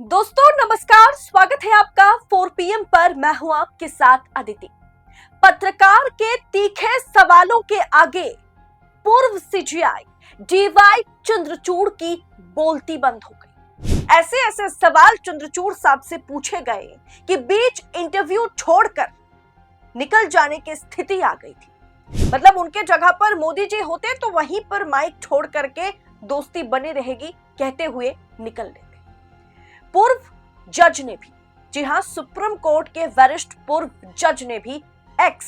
दोस्तों नमस्कार, स्वागत है आपका 4 PM पर। मैं हूं आपके साथ अदिति। पत्रकार के तीखे सवालों के आगे पूर्व सीजीआई डीवाई चंद्रचूड़ की बोलती बंद हो गई। ऐसे ऐसे सवाल चंद्रचूड़ साहब से पूछे गए कि बीच इंटरव्यू छोड़कर निकल जाने की स्थिति आ गई थी। मतलब उनके जगह पर मोदी जी होते तो वहीं पर माइक छोड़ करके दोस्ती बनी रहेगी कहते हुए निकल लेते। पूर्व जज ने भी, जी हां, सुप्रीम कोर्ट के वरिष्ठ पूर्व जज ने भी x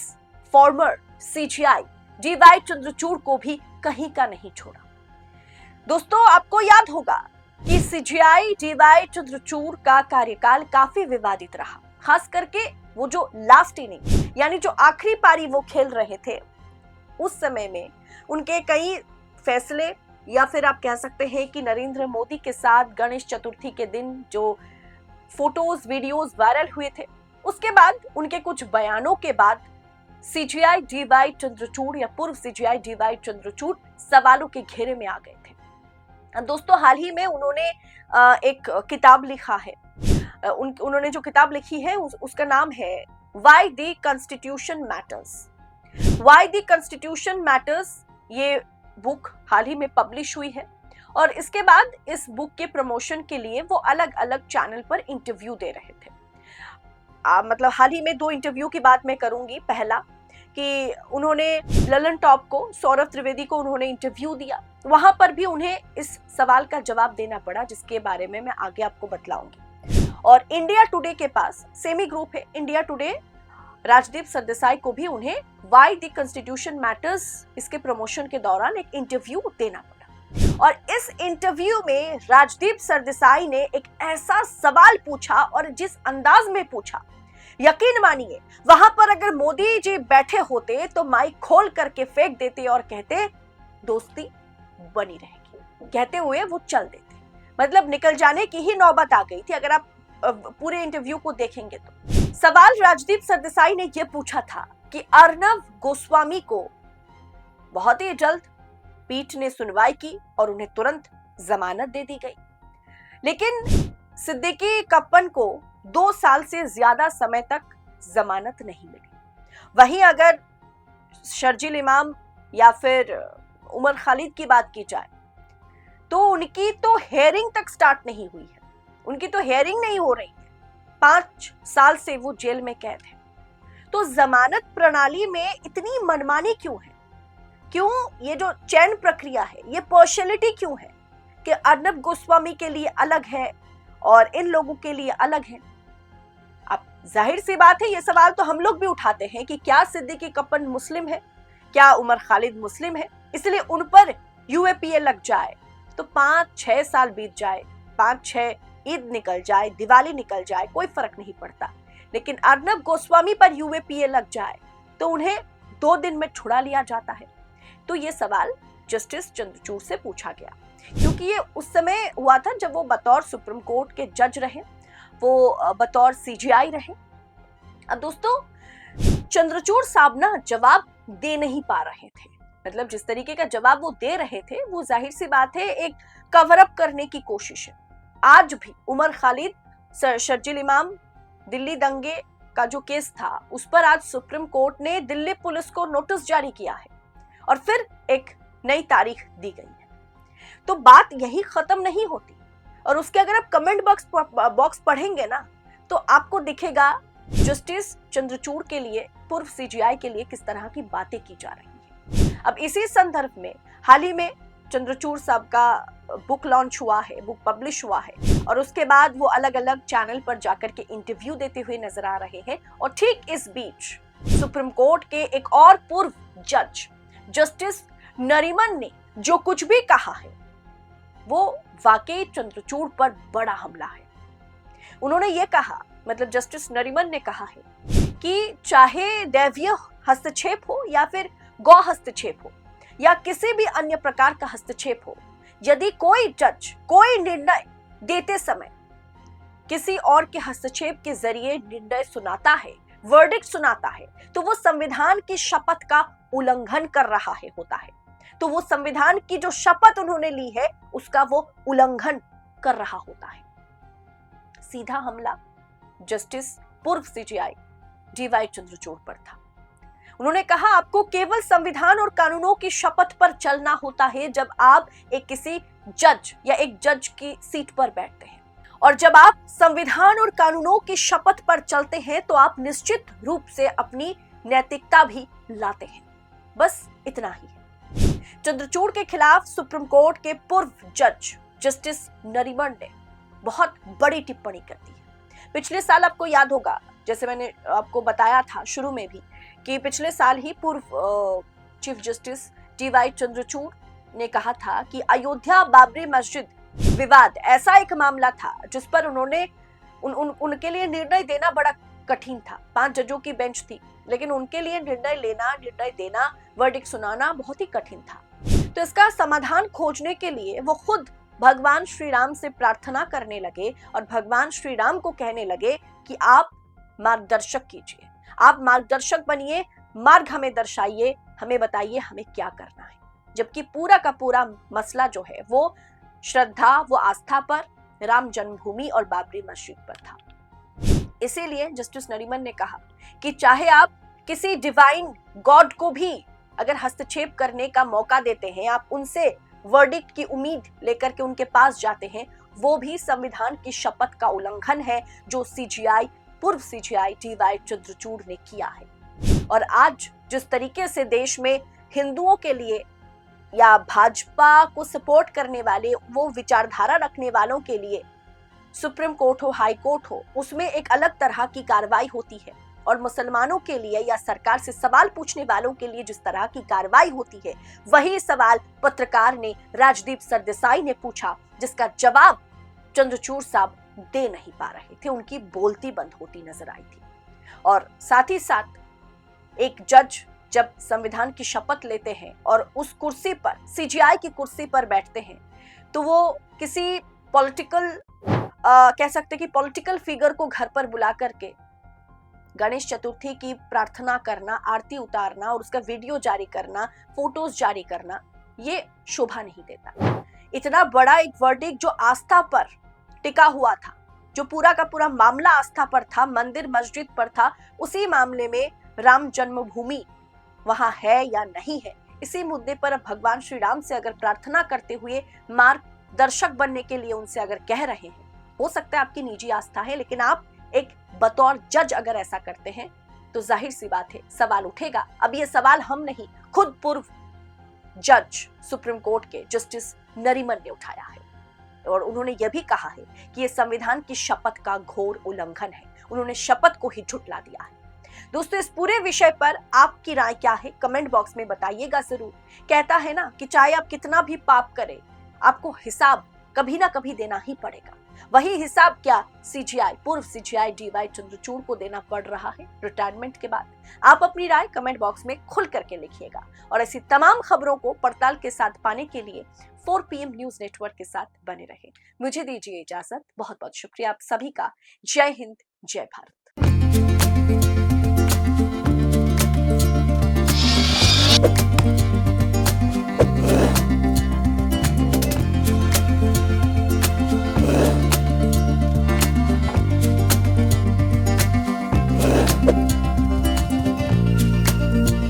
farmer CGI D Y Chandrachud को भी कहीं का नहीं छोड़ा। दोस्तों आपको याद होगा कि सीजीआई डीवाई चंद्रचूड़ का कार्यकाल काफी विवादित रहा, खास करके वो जो लास्ट इनिंग यानी जो आखिरी पारी वो खेल रहे थे, उस समय में उनके कई फैसले, या फिर आप कह सकते हैं कि नरेंद्र मोदी के साथ गणेश चतुर्थी के दिन जो फोटोज वीडियोस वायरल हुए थे, उसके बाद उनके कुछ बयानों के बाद सीजीआई डीवाई चंद्रचूड़ या पूर्व सीजीआई डीवाई चंद्रचूड़ सवालों के घेरे में आ गए थे। दोस्तों हाल ही में उन्होंने एक किताब लिखा है। उन्होंने जो किताब लिखी है उसका नाम है why the constitution matters. Why the constitution matters ये बुक हाल ही में पब्लिश हुई है और इसके बाद इस बुक के प्रमोशन के लिए वो अलग अलग चैनल पर इंटरव्यू दे रहे थे। मतलब हाल ही में 2 इंटरव्यू की बात मैं करूंगी। पहला कि उन्होंने ललन टॉप को, सौरभ त्रिवेदी को उन्होंने इंटरव्यू दिया, वहां पर भी उन्हें इस सवाल का जवाब देना पड़ा जिसके बारे में मैं आगे आपको बतलाऊंगी। और इंडिया टुडे के पास सेमी ग्रुप है इंडिया टुडे, राजदीप सरदेसाई को भी उन्हें व्हाई द कॉन्स्टिट्यूशन मैटर्स इसके प्रमोशन के दौरान एक इंटरव्यू देना पड़ा। और इस इंटरव्यू में राजदीप सरदेसाई ने एक ऐसा सवाल पूछा और जिस अंदाज में पूछा, यकीन मानिए वहां पर अगर मोदी जी बैठे होते तो माइक खोल करके फेंक देते और कहते दोस्ती बनी रहेगी, कहते हुए वो चल देते। मतलब निकल जाने की ही नौबत आ गई थी अगर आप पूरे इंटरव्यू को देखेंगे तो। सवाल राजदीप सरदेसाई ने यह पूछा था कि अर्नब गोस्वामी को बहुत ही जल्द पीठ ने सुनवाई की और उन्हें तुरंत जमानत दे दी गई, लेकिन सिद्दीकी कप्पन को 2 साल से ज्यादा समय तक जमानत नहीं मिली। वहीं अगर शर्जील इमाम या फिर उमर खालिद की बात की जाए तो उनकी तो हेयरिंग तक स्टार्ट नहीं हुई है, उनकी तो हेयरिंग नहीं हो रही है। 5 साल से वो जेल में कैद है। तो जमानत प्रणाली में इतनी मनमानी क्यों है? क्यों ये जो चयन प्रक्रिया है, ये पार्शियलिटी क्यों है कि अर्नब गोस्वामी के लिए अलग है और इन लोगों के लिए अलग है? अब जाहिर सी बात है, ये सवाल तो हम लोग भी उठाते हैं कि क्या सिद्दीकी कप्पन मुस्लिम है, क्या उमर खालिद मुस्लिम है, इसलिए उन पर यूएपीए लग जाए तो 5-6 साल बीत जाए, 5-6 ईद निकल जाए, दिवाली निकल जाए, कोई फर्क नहीं पड़ता। लेकिन अर्नब गोस्वामी पर यूएपीए लग जाए तो उन्हें 2 दिन में छुड़ा लिया जाता है। तो ये सवाल जस्टिस चंद्रचूड़ से पूछा गया, क्योंकि ये उस समय हुआ था जब वो बतौर सुप्रीम कोर्ट के जज रहे, वो बतौर सीजीआई रहे। अब दोस्तों चंद्रचूड़ साहब ना जवाब दे नहीं पा रहे थे। मतलब जिस तरीके का जवाब वो दे रहे थे वो जाहिर सी बात है एक कवर अप करने की कोशिश है। आज भी उमर खालिद, शर्जील इमाम, दिल्ली दंगे का जो केस था उस पर आज सुप्रीम कोर्ट ने दिल्ली पुलिस को नोटिस जारी किया है और फिर एक नई तारीख दी गई है। तो बात यही खत्म नहीं होती। और उसके अगर आप कमेंट बॉक्स पढ़ेंगे ना तो आपको दिखेगा जस्टिस चंद्रचूड़ के लिए, पूर्व सीजीआई के लिए किस तरह की बातें की जा रही है। अब इसी संदर्भ में हाल ही में चंद्रचूड़ साहब का बुक लॉन्च हुआ है, बुक पब्लिश हुआ है और उसके बाद वो अलग अलग चैनल पर जाकर के इंटरव्यू देते हुए नजर आ रहे हैं। और ठीक इस बीच सुप्रीम कोर्ट के एक और पूर्व जज जस्टिस नरीमन ने जो कुछ भी कहा है वो वाकई चंद्रचूड़ पर बड़ा हमला है। उन्होंने ये कहा, मतलब जस्टिस नरीमन ने कहा है कि चाहे दैवीय हस्तक्षेप हो या फिर गौ हस्तक्षेप हो या किसी भी अन्य प्रकार का हस्तक्षेप हो, यदि कोई जज कोई निर्णय देते समय किसी और के हस्तक्षेप के जरिए निर्णय सुनाता है, वर्डिक्ट सुनाता है, तो वो संविधान की शपथ का उल्लंघन कर रहा है होता है। तो वो संविधान की जो शपथ उन्होंने ली है उसका वो उल्लंघन कर रहा होता है। सीधा हमला जस्टिस पूर्व सीजीआई डीवाई चंद्रचूड़ पर था। उन्होंने कहा, आपको केवल संविधान और कानूनों की शपथ पर चलना होता है जब आप किसी जज या एक जज की सीट पर बैठते हैं, और जब आप संविधान और कानूनों की शपथ पर चलते हैं तो आप निश्चित रूप से अपनी नैतिकता भी लाते हैं। बस इतना ही है। चंद्रचूड़ के खिलाफ सुप्रीम कोर्ट के पूर्व जज जस्टिस नरीमन ने बहुत बड़ी टिप्पणी कर दी है। पिछले साल आपको याद होगा, जैसे मैंने आपको बताया था शुरू में भी, कि पिछले साल ही पूर्व चीफ जस्टिस डीवाई चंद्रचूड़ ने कहा था कि अयोध्या बाबरी मस्जिद विवाद ऐसा एक मामला था जिस पर उन्होंने उनके लिए निर्णय देना बड़ा कठिन था। 5 जजों की बेंच थी, लेकिन उनके लिए निर्णय देना, वर्डिक्ट सुनाना बहुत ही कठिन था। तो इसका समाधान खोजने के लिए वो खुद भगवान श्री राम से प्रार्थना करने लगे और भगवान श्री राम को कहने लगे कि आप मार्गदर्शक कीजिए, आप मार्गदर्शक बनिए, मार्ग हमें दर्शाइए, हमें बताइए हमें क्या करना है। जबकि पूरा का पूरा मसला जो है वो श्रद्धा, वो आस्था पर, राम जन्मभूमि और बाबरी मस्जिद पर था। इसीलिए जस्टिस नरीमन ने कहा कि चाहे आप किसी डिवाइन गॉड को भी अगर हस्तक्षेप करने का मौका देते हैं, आप उनसे वर्डिक्ट की उम्मीद लेकर के उनके पास जाते हैं, वो भी संविधान की शपथ का उल्लंघन है जो पूर्व सीजीआई डीवाई चंद्रचूड़ ने किया है। और आज जिस तरीके से देश में हिंदुओं के लिए या भाजपा को सपोर्ट करने वाले, वो विचारधारा रखने वालों के लिए सुप्रीम कोर्ट हो, हाई कोर्ट हो, उसमें एक अलग तरह की कार्रवाई होती है, और मुसलमानों के लिए या सरकार से सवाल पूछने वालों के लिए जिस तरह की कार्रवाई होती है, वही सवाल पत्रकार ने, राजदीप सरदेसाई ने पूछा, जिसका जवाब चंद्रचूड़ साहब दे नहीं पा रहे थे। उनकी बोलती बंद होती नजर आई थी। और साथ ही साथ एक जज जब संविधान की शपथ लेते हैं और उस कुर्सी पर, सीजीआई की कुर्सी पर बैठते हैं, तो वो किसी पॉलिटिकल कह सकते कि पॉलिटिकल फिगर को घर पर बुला करके गणेश चतुर्थी की प्रार्थना करना, आरती उतारना और उसका वीडियो जारी करना, फोटोज जारी करना, ये शोभा नहीं देता। इतना बड़ा एक वर्डिक्ट जो आस्था पर टिका हुआ था, जो पूरा का पूरा मामला आस्था पर था, मंदिर मस्जिद पर था, उसी मामले में राम जन्मभूमि वहां है या नहीं है, इसी मुद्दे पर भगवान श्री राम से अगर प्रार्थना करते हुए मार्गदर्शक बनने के लिए उनसे अगर कह रहे हैं, हो सकता है आपकी निजी आस्था है, लेकिन आप एक बतौर जज अगर ऐसा करते हैं तो जाहिर सी बात है सवाल उठेगा। अब ये सवाल हम नहीं, खुद पूर्व जज सुप्रीम कोर्ट के जस्टिस नरीमन ने उठाया है, और उन्होंने यह भी कहा है कि यह संविधान की शपथ का घोर उल्लंघन है। उन्होंने शपथ को ही झुठला दिया है। दोस्तों, इस पूरे विषय पर आपकी राय क्या है, कमेंट बॉक्स में बताइएगा जरूर। कहता है ना कि चाहे आप कितना भी पाप करें, आपको हिसाब कभी ना कभी देना ही पड़ेगा। वही हिसाब क्या पूर्व सीजीआई डीवाई चंद्रचूड़ को देना पड़ रहा है रिटायरमेंट के बाद? आप अपनी राय कमेंट बॉक्स में खुल करके लिखिएगा, और ऐसी तमाम खबरों को पड़ताल के साथ पाने के लिए 4 PM न्यूज नेटवर्क के साथ बने रहे। मुझे दीजिए इजाजत। बहुत बहुत शुक्रिया आप सभी का। जय हिंद, जय भारत।